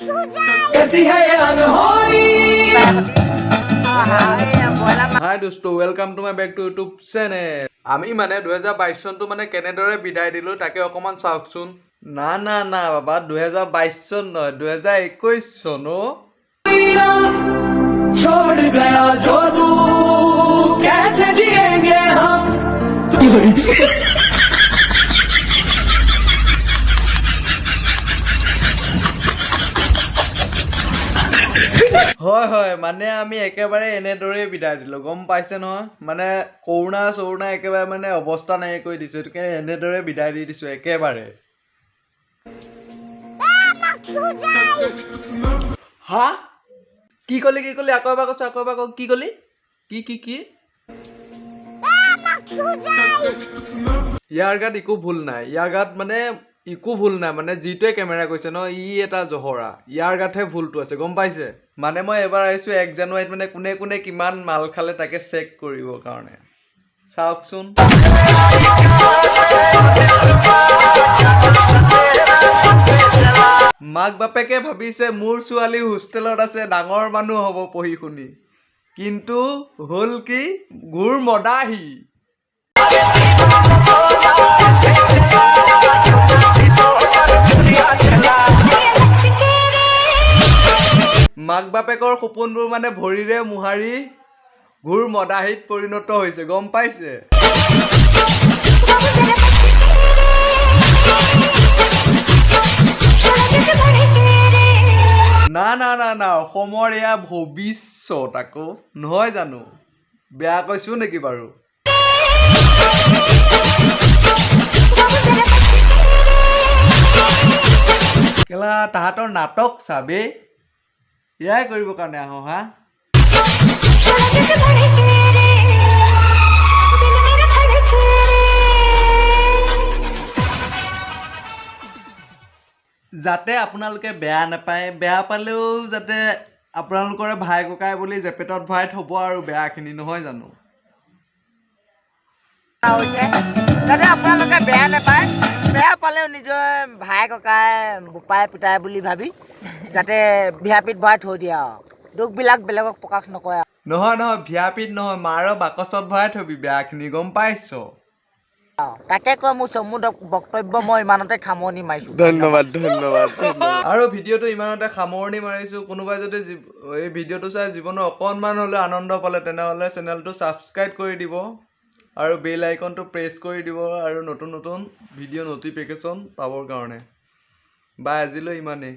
कैसी है ये अनहोनी। হাই দোস্ত welcome to my back to YouTube channel. আমি মানে 2022 চনটো মানে কেনেদৰে বিদায় দিলো তাকে অকমান চাওকচোন। না না না বাবা 2022 চন নহয় 2021 চন छोड़ गया जो तू कैसे जिएंगे हम। হয় হয় মানে আমি একেবাৰে এনেদৰে বিদায় দিলোঁ গম পাইছে নহয় মানে কৰোণা চৰোণা একেবাৰে মানে অৱস্থা নাই কৰি দিছোঁ এইটোকে এনেদৰে বিদায় দি দিছোঁ একেবাৰে। হা কি কলি আকৌ এবাৰ কৈছোঁ আকৌ এবাৰ কি কলি কি ইয়াৰ গাত একো ভুল নাই ইয়াৰ গাত মানে একো ভুল নাই মানে যিটোৱে কেমেৰা কৈছে ন ই এটা জহৰা ইয়াৰ গাতহে ভুলটো আছে গম পাইছে। মানে মই এবাৰ আহিছোঁ 1 জানুৱাৰীত মানে কোনে কোনে কিমান মাল খালে তাকে চেক কৰিবৰ কাৰণে চাওকচোন। মাক বাপেকে ভাবিছে মোৰ ছোৱালী হোষ্টেলত আছে ডাঙৰ মানুহ হ'ব পঢ়ি শুনি কিন্তু হ'ল কি ঘূৰ মদাহি। মাক বাপেকৰ সপোনবোৰ মানে ভৰিৰে মোহাৰি ঘূৰ মদাহিত পৰিণত হৈছে গম পাইছে। না না না না অসমৰ এয়া ভৱিষ্যত আকৌ নহয় জানো বেয়া কৈছোঁ নেকি বাৰু। কেলা তাহাঁতৰ নাটক চাবে এয়াই কৰিবৰ কাৰণে আহোঁ হা। যাতে আপোনালোকে বেয়া নাপায় বেয়া পালেও যাতে আপোনালোকৰে ভাই ককাই বুলি জেপেটত ভৰাই থ'ব আৰু বেয়াখিনি নহয় জানো। যাতে আপোনালোকে বেয়া নাপায় বেয়া পালেও নিজৰ ভাই ককাই বোপাই পিতাই বুলি ভাবি যাতে ভিয়াপিত ভৰাই থৈ দিয়ে আৰু দুখবিলাক বেলেগক প্ৰকাশ নকৰে। নহয় ভিয়াপিত নহয় মাৰৰ বাকচত ভৰাই থবি বেয়াখিনি গম পাইছ। তাকে কয় মোৰ বক্তব্য মই ইমানতে সামৰণি মাৰিছোঁ। ধন্যবাদ। আৰু ভিডিঅ'টো ইমানতে সামৰণি মাৰিছোঁ। কোনোবাই যদি এই ভিডিঅ'টো চাই জীৱনৰ অকণমান হ'লেও আনন্দ পালে তেনেহ'লে চেনেলটো ছাবস্ক্ৰাইব কৰি দিব আৰু বেল আইকনটো প্ৰেছ কৰি দিব আৰু নতুন ভিডিঅ' ন'টিফিকেশ্যন পাবৰ কাৰণে। বাই আজিলৈ ইমানেই।